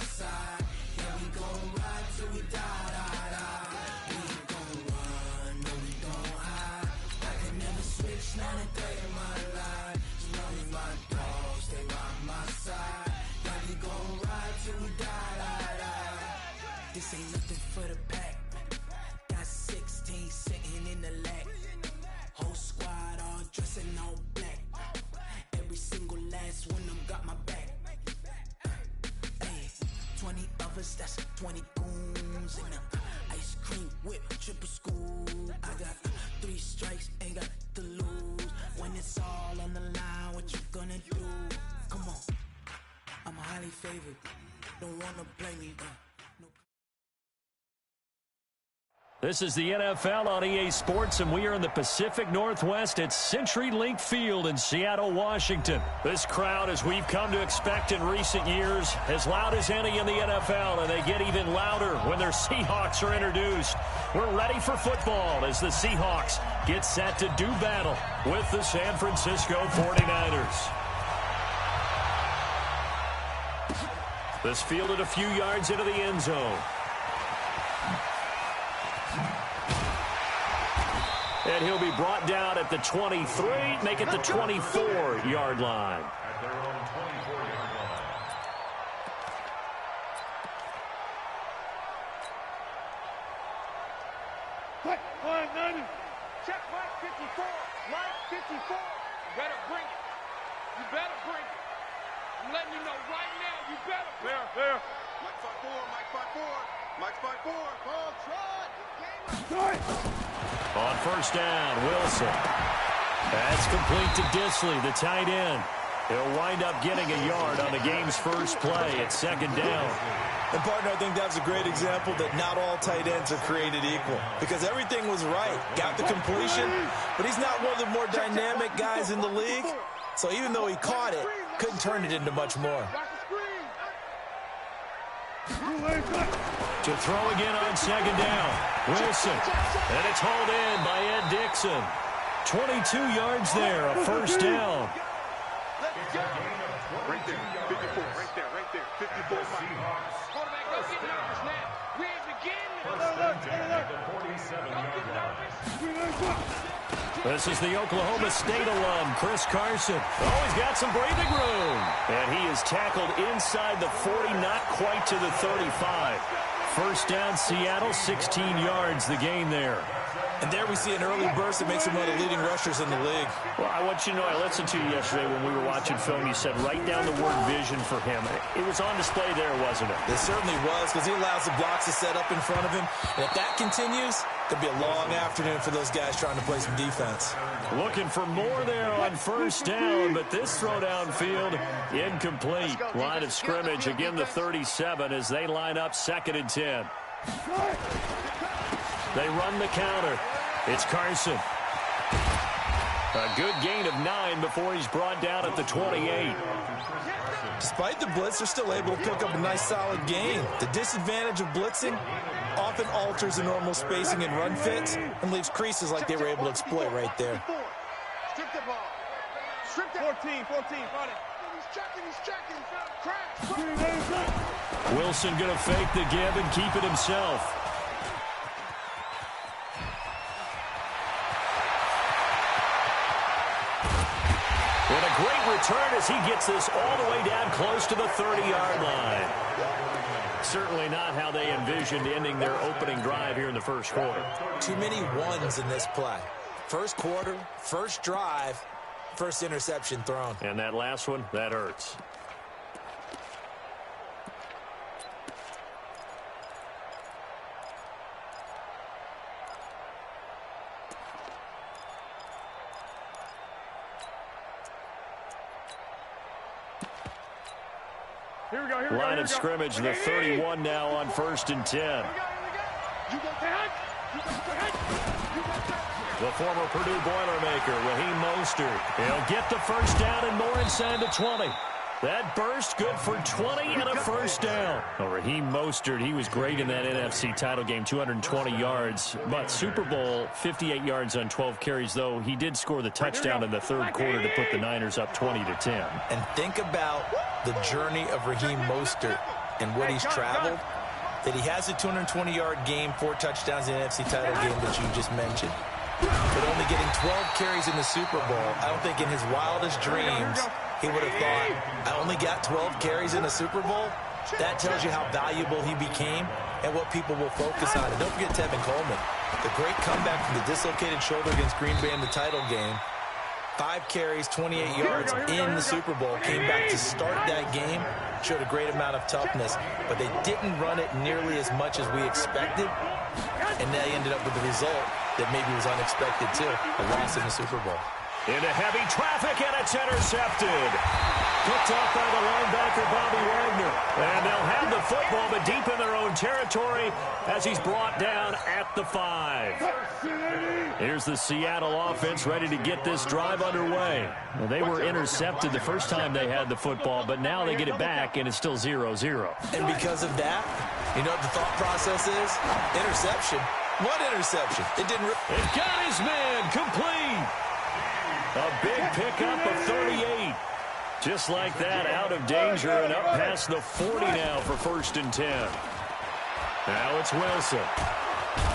side. Yeah, we gon' ride till we die, die, die. We ain't gon' run, no, we gon' hide. I can never switch, not a day in my life. As long as my dogs stay by my side. Yeah, we gon' ride till we die, die, die. This ain't nothing for the pack. Got 16 sitting in the lag. Whole squad all dressing all black. Every single last one of them got my back. Hey, 20 of us, that's 20 goons in the ice cream whip, triple scoop. I got 3 strikes, ain't got to lose. When it's all on the line, what you gonna do? Come on, I'm highly favored. Don't wanna play me, no. This is the NFL on EA Sports, and we are in the Pacific Northwest at CenturyLink Field in Seattle, Washington. This crowd, as we've come to expect in recent years, as loud as any in the NFL, and they get even louder when their Seahawks are introduced. We're ready for football as the Seahawks get set to do battle with the San Francisco 49ers. This fielded a few yards into the end zone. And he'll be brought down at the 23, make it the 24-yard line. At their own 24-yard line. Line 90. Check Mike 54. Mike 54. You better bring it. You better bring it. I'm letting you know right now, you better. There. Mike 54, Mike 54. Mike 54. Ball trot. On first down, Wilson. That's complete to Disley, the tight end. He'll wind up getting a yard on the game's first play at second down. And, partner, I think that's a great example that not all tight ends are created equal. Because everything was right. Got the completion, but he's not one of the more dynamic guys in the league. So even though he caught it, couldn't turn it into much more. To throw again on second down. Wilson. And it's hauled in by Ed Dixon. 22 yards there, a first down. Right there, 54, right there, 54. Quarterback, don't get nervous now. We ain't beginning. This is the Oklahoma State alum, Chris Carson. Oh, he's got some breathing room. And he is tackled inside the 40, not quite to the 35. First down, Seattle, 16 yards, the gain there. And there we see an early burst that makes him one of the leading rushers in the league. Well, I want you to know, I listened to you yesterday when we were watching film. You said write down the word vision for him. It was on display there, wasn't it? It certainly was, because he allows the blocks to set up in front of him. And if that continues, could be a long afternoon for those guys trying to play some defense. Looking for more there on first down, but this throw downfield incomplete. Line of scrimmage, again the 37 as they line up second and 10. They run the counter. It's Carson. A good gain of 9 before he's brought down at the 28. Despite the blitz, they're still able to pick up a nice solid gain. The disadvantage of blitzing often alters the normal spacing and run fits and leaves creases like they were able to exploit right there. Strip the ball. Strip the 14, run it. He's checking. Crash. Wilson going to fake the give and keep it himself. And a great return as he gets this all the way down close to the 30-yard line. Certainly not how they envisioned ending their opening drive here in the first quarter. Too many ones in this play. First quarter, first drive, first interception thrown. And that last one, that hurts. Line of scrimmage, the 31 now on first and 10. The former Purdue Boilermaker, Raheem Mostert. He'll get the first down and more inside the 20. That burst good for 20 and a first down. Well, Raheem Mostert, he was great in that NFC title game, 220 yards. But Super Bowl, 58 yards on 12 carries, though he did score the touchdown in the third quarter to put the Niners up 20-10. And think about the journey of Raheem Mostert. and what he's traveled, that he has a 220-yard game, 4 touchdowns in the NFC title game that you just mentioned. But only getting 12 carries in the Super Bowl, I don't think in his wildest dreams he would have thought, I only got 12 carries in the Super Bowl? That tells you how valuable he became and what people will focus on. And don't forget Tevin Coleman, the great comeback from the dislocated shoulder against Green Bay in the title game. 5 carries, 28 yards in the Super Bowl. Came back to start that game. Showed a great amount of toughness. But they didn't run it nearly as much as we expected. And they ended up with the result that maybe was unexpected, too. A loss in the Super Bowl. Into heavy traffic, and it's intercepted. Picked off by the linebacker, Bobby Wagner. And they'll have the football, but deep in their own territory as he's brought down at the 5. Here's the Seattle offense ready to get this drive underway. Well, they were intercepted the first time they had the football, but now they get it back, and it's still 0-0. And because of that, you know what the thought process is? Interception. What interception? It didn't... It got his man complete. A big pickup of 38. Just like that, out of danger and up past the 40 now for 1st and 10. Now it's Wilson.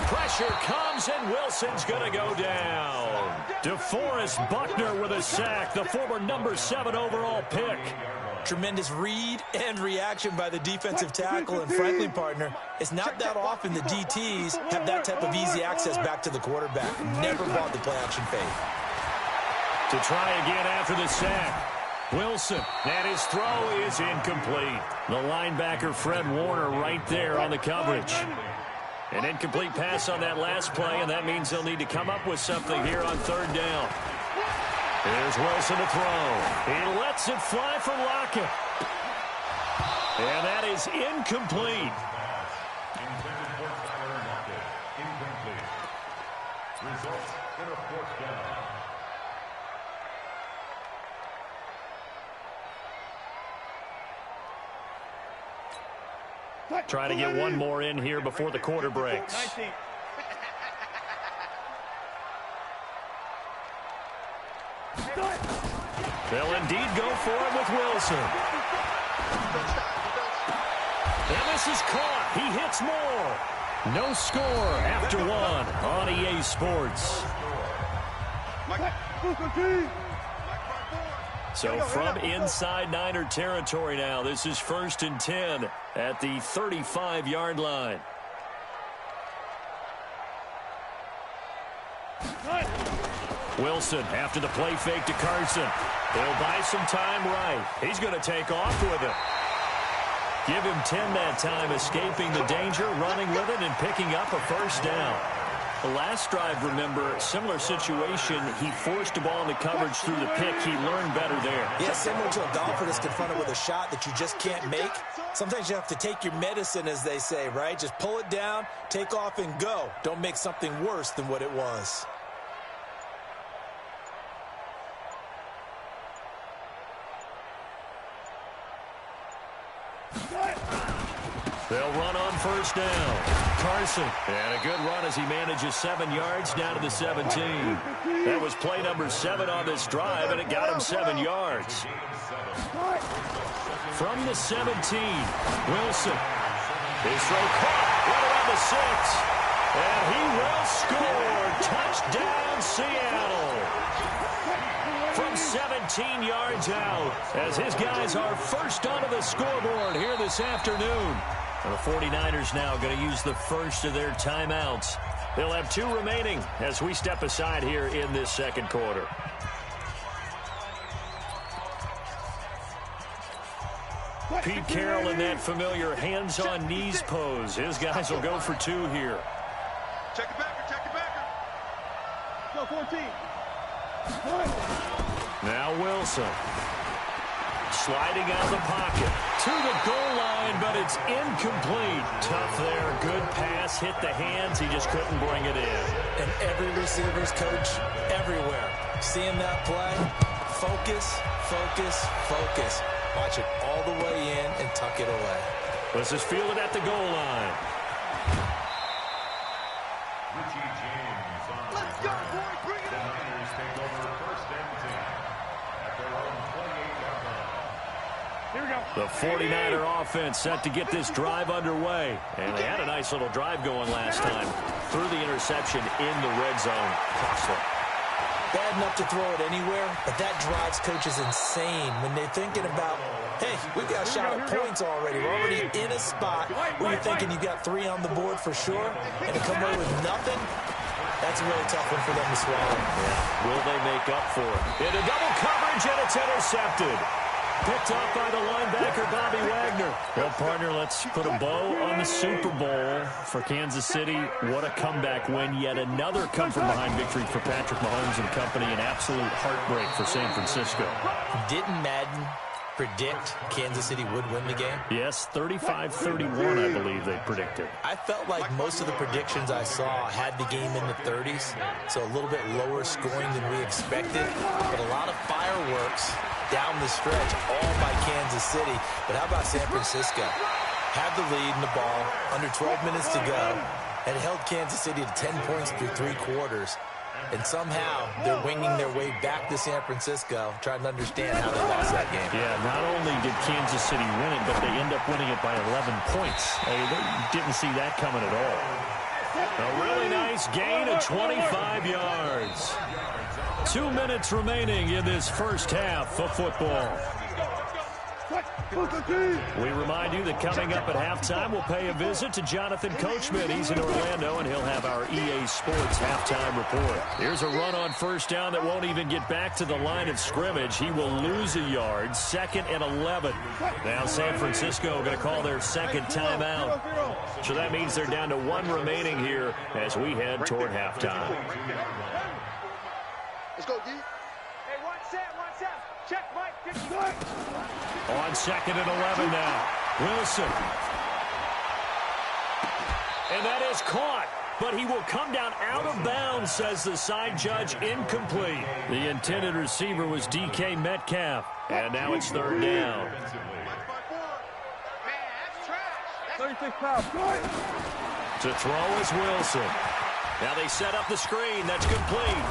Pressure comes, and Wilson's going to go down. DeForest Buckner with a sack, the former number 7 overall pick. Tremendous read and reaction by the defensive tackle, and frankly, partner, it's not that often the DTs have that type of easy access back to the quarterback. Never bought the play-action fake. To try again after the sack. Wilson, and his throw is incomplete. The linebacker, Fred Warner, right there on the coverage. An incomplete pass on that last play, and that means they'll need to come up with something here on 3rd down. Here's Wilson to throw. He lets it fly from Lockett. And that is incomplete. Intended for Tyler Lockett. Incomplete. Results in a 4th down. Trying to get one more in here before the quarter breaks. They'll indeed go for it with Wilson. And this is caught. He hits more. No score after 1 on EA Sports. So from inside Niner territory now, this is 1st and 10 at the 35-yard line. Wilson after the play fake to Carson. He'll buy some time right. He's going to take off with it. Give him 10 that time, escaping the danger, running with it, and picking up a 1st down. The last drive, remember, similar situation. He forced the ball into coverage through the pick. He learned better there. Yeah, similar to a golfer that's confronted with a shot that you just can't make. Sometimes you have to take your medicine, as they say, right? Just pull it down, take off, and go. Don't make something worse than what it was. They'll run on 1st down. Carson, and a good run as he manages 7 yards down to the 17. That was play number 7 on this drive, and it got him 7 yards. From the 17, Wilson. His throw caught right around the 6. And he will score. Touchdown, Seattle. From 17 yards out, as his guys are first onto the scoreboard here this afternoon. And the 49ers now going to use the first of their timeouts. They'll have 2 remaining as we step aside here in this 2nd quarter. Pete Carroll in that familiar hands-on knees pose. His guys will go for 2 here. Check it backer, check it backer. Go 14. Now Wilson. Sliding out of the pocket to the goal line, but it's incomplete. Tough there. Good pass. Hit the hands. He just couldn't bring it in. And every receiver's coach everywhere. Seeing that play, focus, focus, focus. Watch it all the way in and tuck it away. This is fielded at the goal line. Richie James on the Let's go, boys. Bring it The on. Niners take over 1st and 10 at their own 28-yard line. The 49er offense set to get this drive underway. And they had a nice little drive going last time. Threw the interception in the red zone. Costly. Bad enough to throw it anywhere, but that drives coaches insane when they're thinking about, hey, we've got a shot at points already. We're already in a spot where you're thinking you got 3 on the board for sure, and to come away with nothing, that's a really tough one for them to swallow. Yeah. Will they make up for it? Into double coverage, and it's intercepted. Picked off by the linebacker, Bobby Wagner. Well, partner, let's put a bow on the Super Bowl for Kansas City. What a comeback win. Yet another come-from-behind victory for Patrick Mahomes and company. An absolute heartbreak for San Francisco. Didn't Madden predict Kansas City would win the game? Yes, 35-31, I believe they predicted. I felt like most of the predictions I saw had the game in the 30s, so a little bit lower scoring than we expected, but a lot of fireworks down the stretch, all by Kansas City. But how about San Francisco? Had the lead in the ball, under 12 minutes to go, and held Kansas City to 10 points through 3 quarters. And somehow they're winging their way back to San Francisco, trying to understand how they lost that game. Yeah, not only did Kansas City win it, but they end up winning it by 11 points. They didn't see that coming at all. A really nice gain of 25 yards. 2 minutes remaining in this first half of football. We remind you that coming up at halftime, we'll pay a visit to Jonathan Coachman. He's in Orlando, and he'll have our EA Sports halftime report. Here's a run on first down that won't even get back to the line of scrimmage. He will lose a yard, 2nd and 11. Now San Francisco going to call their second timeout. So that means they're down to 1 remaining here as we head toward halftime. Let's go, D. Hey, one set. Check, Mike. 50. On 2nd and 11 now. Wilson. And that is caught. But he will come down out of bounds, says the side judge. Incomplete. The intended receiver was DK Metcalf. And now it's 3rd down. Man, that's trash. 36 pounds. To throw is Wilson. Now they set up the screen. That's complete.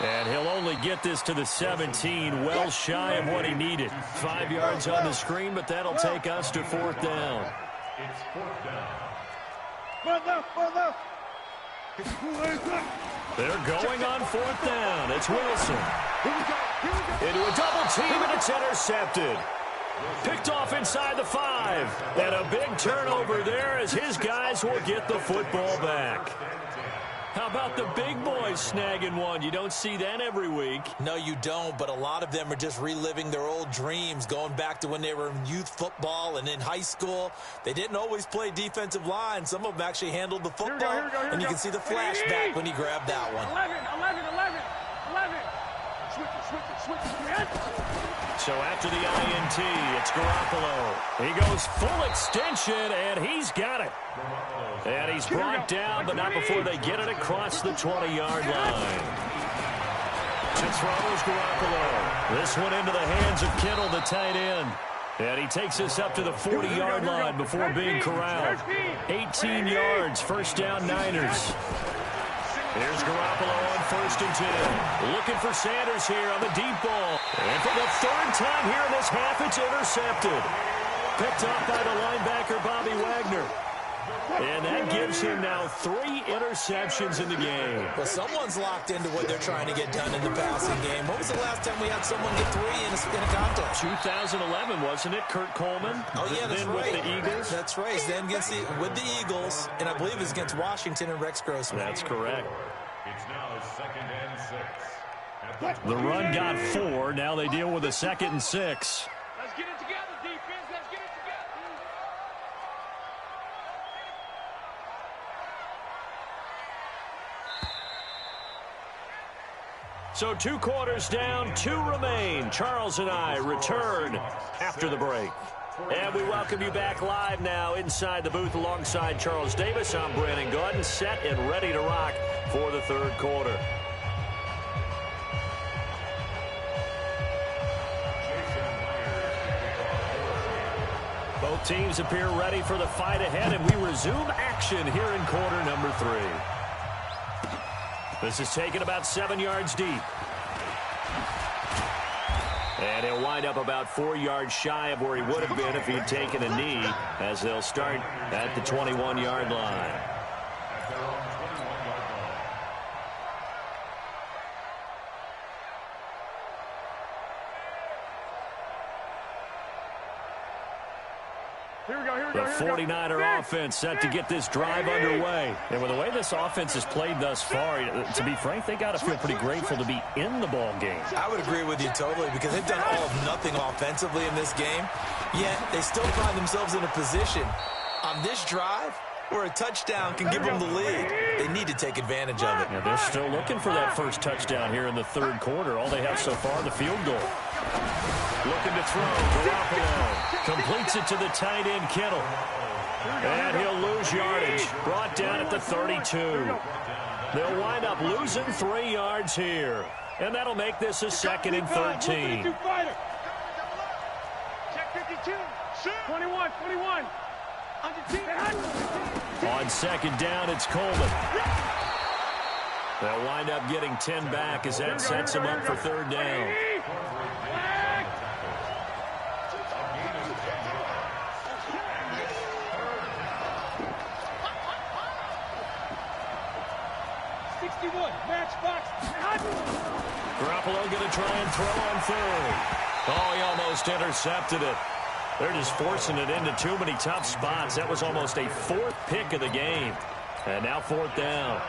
And he'll only get this to the 17, well shy of what he needed. 5 yards on the screen, but that'll take us to 4th down. It's 4th down. They're going on 4th down. It's Wilson. Into a double team, and it's intercepted. Picked off inside the 5. And a big turnover there as his guys will get the football back. How about the big boys snagging one? You don't see that every week. No, you don't, but a lot of them are just reliving their old dreams, going back to when they were in youth football and in high school. They didn't always play defensive line. Some of them actually handled the football, and you can see the flashback when he grabbed that one. 11. Switch it. So after the INT, it's Garoppolo. He goes full extension, and he's got it. And he's brought down, but not before they get it across the 20-yard line. To throw is Garoppolo. This one into the hands of Kittle, the tight end. And he takes us up to the 40-yard line before being corralled. 18 yards, 1st down Niners. Here's Garoppolo on 1st and 10. Looking for Sanders here on the deep ball. And for the 3rd time here in this half, it's intercepted. Picked off by the linebacker, Bobby Wagner. And that gives him now 3 interceptions in the game. Well, someone's locked into what they're trying to get done in the passing game. When was the last time we had someone get 3 in a contest? 2011, wasn't it? Kurt Coleman? Oh, yeah, that's then right. With the Eagles? That's right. Then with the Eagles, and I believe it's against Washington and Rex Grossman. That's correct. It's now 2nd and 6. The run got 4. Now they deal with a 2nd and 6. Let's get it together, defense. Let's get it together. So 2 quarters down, 2 remain. Charles and I return after the break. And we welcome you back live now inside the booth alongside Charles Davis. I'm Brandon Gaudin, set and ready to rock for the 3rd quarter. Both teams appear ready for the fight ahead, and we resume action here in quarter number 3. This is taken about 7 yards deep. And he'll wind up about 4 yards shy of where he would have been if he had taken a knee, as they'll start at the 21-yard line. The 49er offense set to get this drive underway. And with the way this offense has played thus far, to be frank, they got to feel pretty grateful to be in the ball game. I would agree with you totally, because they've done all of nothing offensively in this game, yet they still find themselves in a position on this drive where a touchdown can give them the lead. They need to take advantage of it. Yeah, they're still looking for that first touchdown here in the third quarter. All they have so far, the field goal. Looking to throw. Garoppolo completes it to the tight end, Kittle. And he'll lose yardage. Brought down at the 32. They'll wind up losing 3 yards here. And that'll make this a 2nd and 13. Check 52. 21. On 2nd down, it's Coleman. They'll wind up getting 10 back as that sets them up for 3rd down. Garoppolo going to try and throw on 3rd. Oh, he almost intercepted it. They're just forcing it into too many tough spots. That was almost a 4th pick of the game. And now 4th down.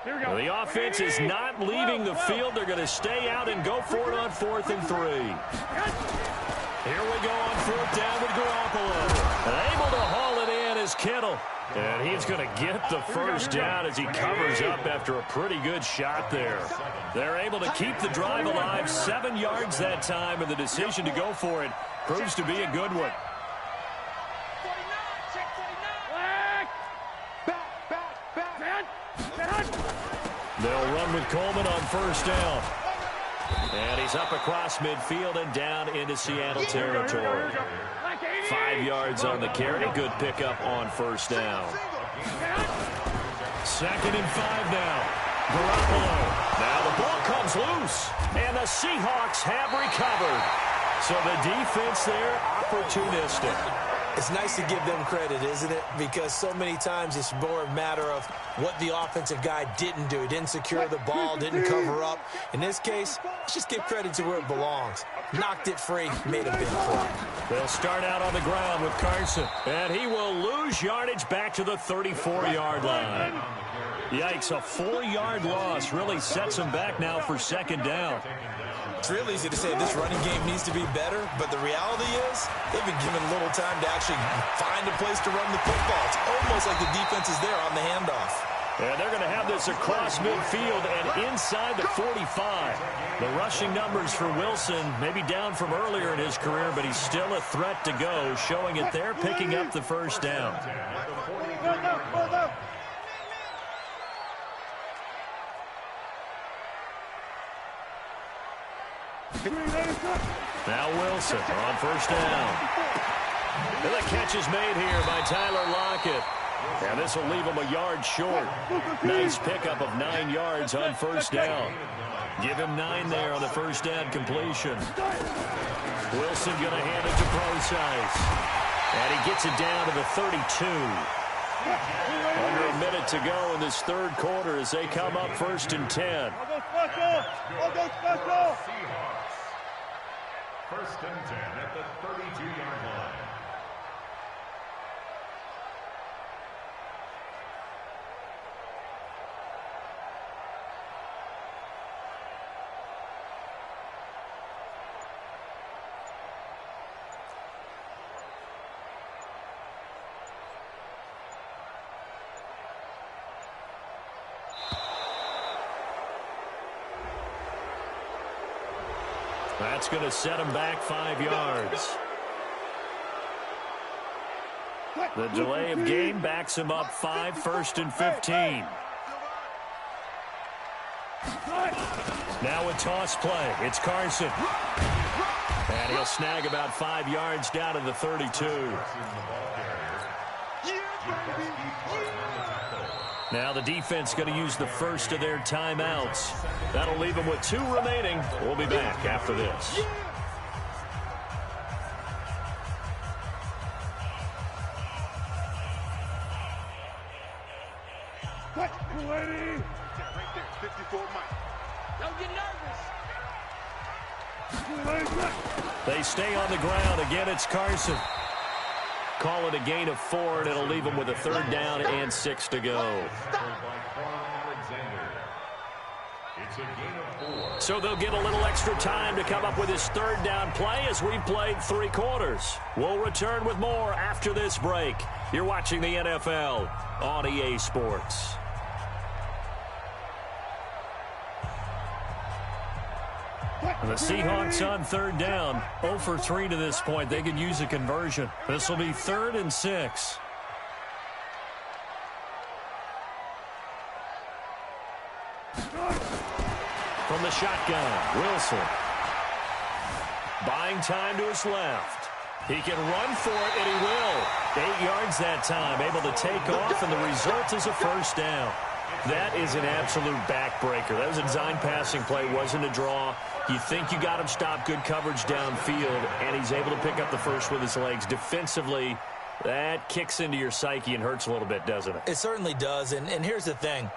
Well, the offense is not leaving the field. They're going to stay out and go for it on 4th and 3. Here we go on 4th down with Garoppolo. And able to haul it in is Kittle. And he's going to get the first down as he covers up after a pretty good shot there. They're able to keep the drive alive. 7 yards that time, and the decision to go for it proves to be a good one. They'll run with Coleman on 1st down. And he's up across midfield and down into Seattle territory. 5 yards on the carry. Good pickup on 1st down. 2nd and 5 now. Garoppolo. Now the ball comes loose. And the Seahawks have recovered. So the defense there, opportunistic. It's nice to give them credit, isn't it? Because so many times it's more a matter of what the offensive guy didn't do. He didn't secure the ball, didn't cover up. In this case, let's just give credit to where it belongs. Knocked it free, made a big play. They'll start out on the ground with Carson. And he will lose yardage back to the 34-yard line. Yikes, a 4-yard loss really sets him back now for 2nd down. It's real easy to say this running game needs to be better, but the reality is they've been given little time to actually find a place to run the football. It's almost like the defense is there on the handoff. And they're going to have this across midfield and inside the 45. The rushing numbers for Wilson maybe down from earlier in his career, but he's still a threat to go, showing it there, picking up the first down. Now Wilson on 1st down. And the catch is made here by Tyler Lockett. And this will leave him a yard short. Nice pickup of 9 yards on 1st down. Give him 9 there on the 1st down completion. Wilson going to hand it to Procise. And he gets it down to the 32. Under a minute to go in this 3rd quarter as they come up 1st and 10. First and 10 at the 32-yard line. That's going to set him back 5 yards. The delay of game backs him up 5, 1st and 15. Now a toss play. It's Carson. And he'll snag about 5 yards down to the 32. Now the defense going to use the first of their timeouts. That'll leave them with 2 remaining. We'll be back after this. Right there, 54 Mike. Don't get nervous. They stay on the ground. Again, it's Carson. Call it a gain of 4, and it'll leave them with a 3rd down and 6 to go. So they'll get a little extra time to come up with his 3rd down play as we've played 3 quarters. We'll return with more after this break. You're watching the NFL on EA Sports. And the Seahawks on 3rd down, 0 for 3 to this point. They could use a conversion. This will be 3rd and 6. From the shotgun, Wilson. Buying time to his left. He can run for it, and he will. 8 yards that time, able to take off, and the result is a 1st down. That is an absolute backbreaker. That was a design passing play, wasn't a draw. You think you got him stopped, good coverage downfield, and he's able to pick up the first with his legs. Defensively, that kicks into your psyche and hurts a little bit, doesn't it? It certainly does, and here's the thing.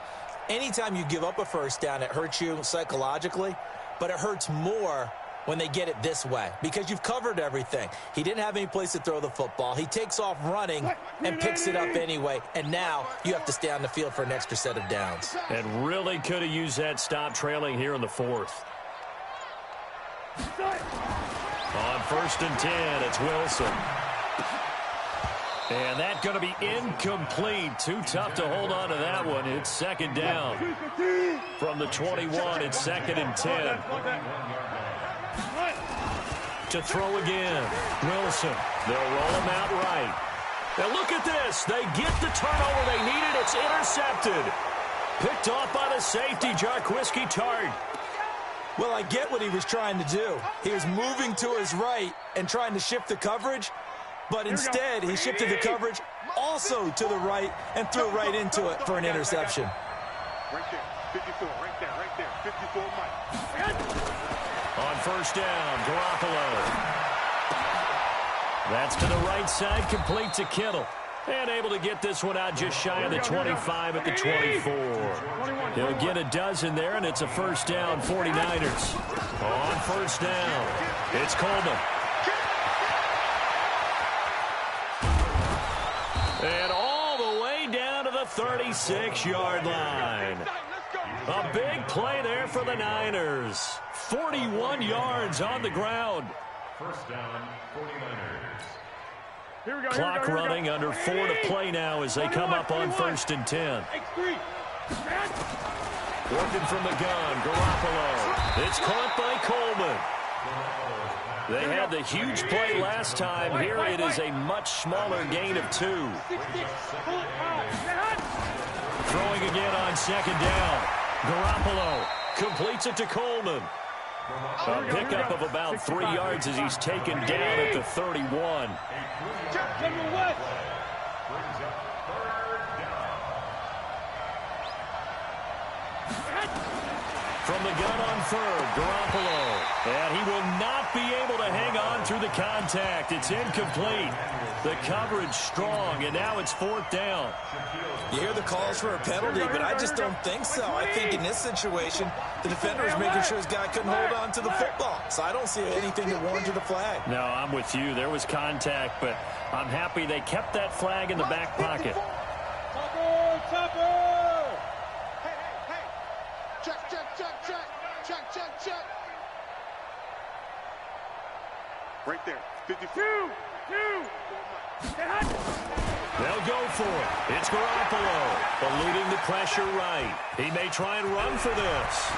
Anytime you give up a 1st down, it hurts you psychologically, but it hurts more when they get it this way because you've covered everything. He didn't have any place to throw the football. He takes off running and picks it up anyway, and now you have to stay on the field for an extra set of downs. And really could have used that stop trailing here in the 4th. On 1st and 10, it's Wilson. And that's going to be incomplete. Too tough to hold on to that one. It's 2nd down. From the 21, it's 2nd and 10. To throw again. Wilson. They'll roll him out right. Now look at this. They get the turnover they needed. It's intercepted. Picked off by the safety, Jarquiski Tart. Well, I get what he was trying to do. He was moving to his right and trying to shift the coverage, but instead he shifted the coverage also to the right and threw right into it for an interception. Right there, 54, right there, 54 Mike. On 1st down, Garoppolo. That's to the right side, complete to Kittle. And able to get this one out just shy of the 25 at the 24. He'll get a dozen there, and it's a 1st down, 49ers. On 1st down, it's Coleman. And all the way down to the 36-yard line. A big play there for the Niners. 41 yards on the ground. 1st down, 49ers. Clock running, under 4 to play now as they come up on 1st and 10. Working from the gun, Garoppolo. It's caught by Coleman. They had the huge play last time. Here it is a much smaller gain of 2. Throwing again on 2nd down. Garoppolo completes it to Coleman. A pickup of about 3 yards as he's taken down at the 31. From the gun on 3rd, Garoppolo. And he will not be able to hang on through the contact. It's incomplete. The coverage strong, and now it's 4th down. You hear the calls for a penalty, but I just don't think so. I think in this situation, the defender was making sure his guy couldn't hold on to the football. So I don't see anything that warranted a flag. No, I'm with you. There was contact, but I'm happy they kept that flag in the back pocket. Right there, 52. They'll go for it. It's Garoppolo, eluding the pressure right. He may try and run for this.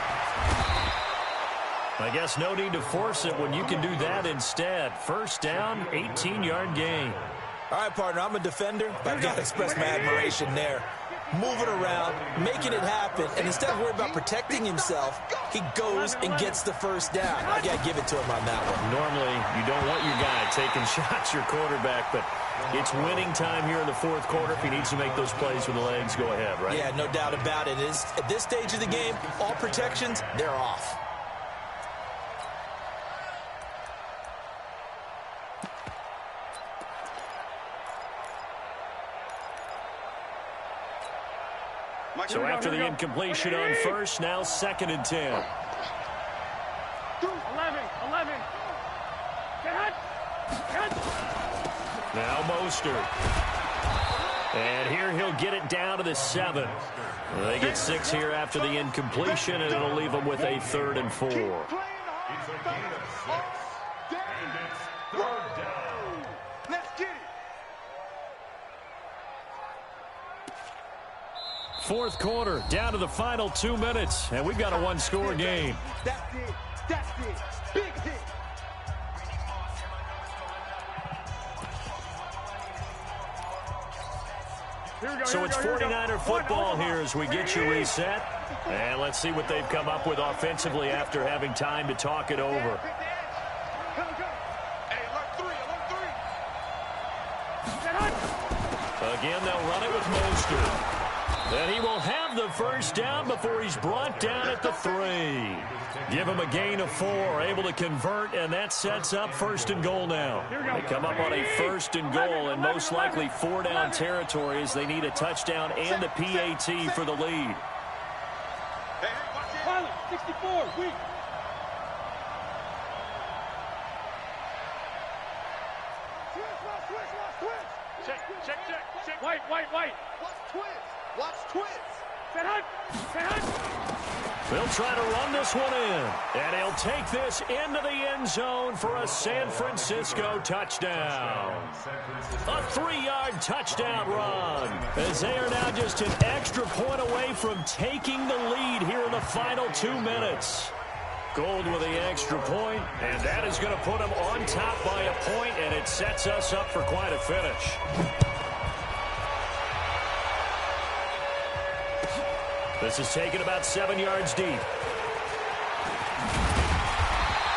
I guess no need to force it when you can do that instead. 1st down, 18-yard gain. All right, partner, I'm a defender, but I've got to express my admiration there. moving around, making it happen, and instead of worrying about protecting himself, he goes and gets the first down. I got to give it to him on that one. Normally, you don't want your guy taking shots, your quarterback, but it's winning time here in the fourth quarter. If he needs to make those plays with the legs, go ahead, right? Yeah, no doubt about it. At this stage of the game, all protections, they're off. So after the incompletion on first, now 2nd and 10. 11. Now Mostert. And here he'll get it down to the 7. They get 6 here after the incompletion, and it'll leave them with a 3rd and 4. It's a gain of 6. And it's 3rd down. Let's get it. Fourth quarter, down to the final 2 minutes, and we've got a one-score game. That's it. That's it. Big hit. So it's 49er football here as we get you reset. And let's see what they've come up with offensively after having time to talk it over. Again, they'll run it with Mostert. And he will have the first down before he's brought down at the 3. Give him a gain of 4, able to convert, and that sets up 1st and goal now. They come up on a 1st and goal, and most likely 4-down territory as they need a touchdown and the PAT for the lead. 64, weak. Check. White. Watch twist. Set hunt. They'll try to run this one in, and he'll take this into the end zone for a San Francisco touchdown. A 3-yard touchdown run, as they are now just an extra point away from taking the lead here in the final 2 minutes. Gold with the extra point, and that is going to put them on top by a point, and it sets us up for quite a finish. This is taken about 7 yards deep.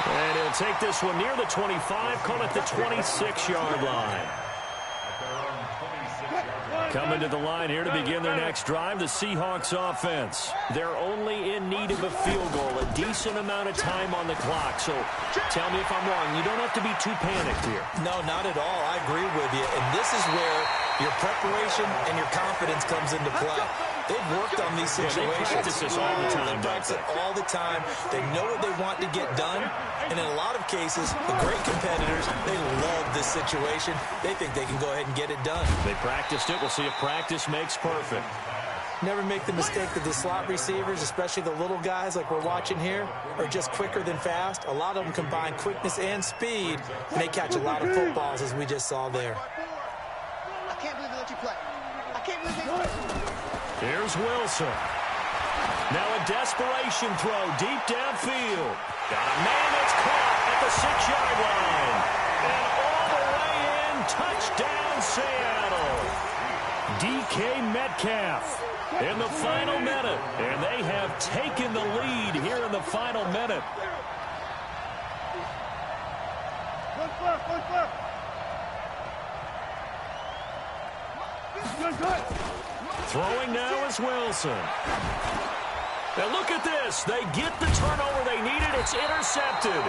And he'll take this one near the 25, call it the 26-yard line. Coming to the line here to begin their next drive, the Seahawks offense. They're only in need of a field goal, a decent amount of time on the clock. So tell me if I'm wrong. You don't have to be too panicked here. No, not at all. I agree with you. And this is where your preparation and your confidence comes into play. They've worked on these situations. They practice this all the time. They practice it all the time. They know what they want to get done. And in a lot of cases, the great competitors, they love this situation. They think they can go ahead and get it done. They practiced it. We'll see if practice makes perfect. Never make the mistake that the slot receivers, especially the little guys like we're watching here, are just quicker than fast. A lot of them combine quickness and speed, and they catch a lot of footballs, as we just saw there. I can't believe they let you play. I can't believe they let you play. Here's Wilson. Now a desperation throw deep downfield. Got a man that's caught at the 6-yard line. And all the way in, touchdown Seattle. DK Metcalf in the final minute. And they have taken the lead here in the final minute. Throwing now is Wilson. And look at this. They get the turnover they needed. It's intercepted.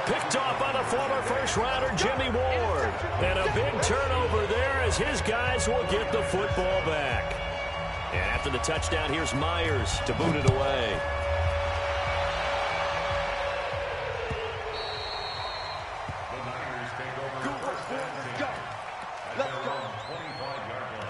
Picked off by the former first-rounder Jimmy Ward. And a big turnover there as his guys will get the football back. And after the touchdown, here's Myers to boot it away. The Niners take over first and 10 at their own 25-yard line.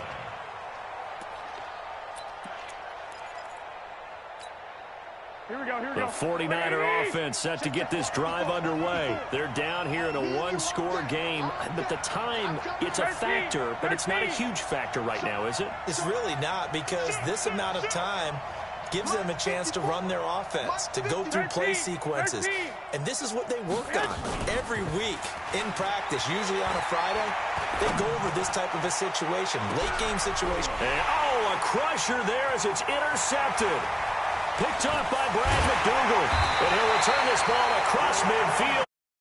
The 49er offense set to get this drive underway. They're down here in a one-score game, but the time, it's a factor, but it's not a huge factor right now, is it? It's really not, because this amount of time gives them a chance to run their offense, to go through play sequences. And this is what they work on every week in practice, usually on a Friday. They go over this type of a situation, late game situation. And, oh, a crusher there as it's intercepted. Picked off by Brad McDougal. And he'll return this ball across midfield.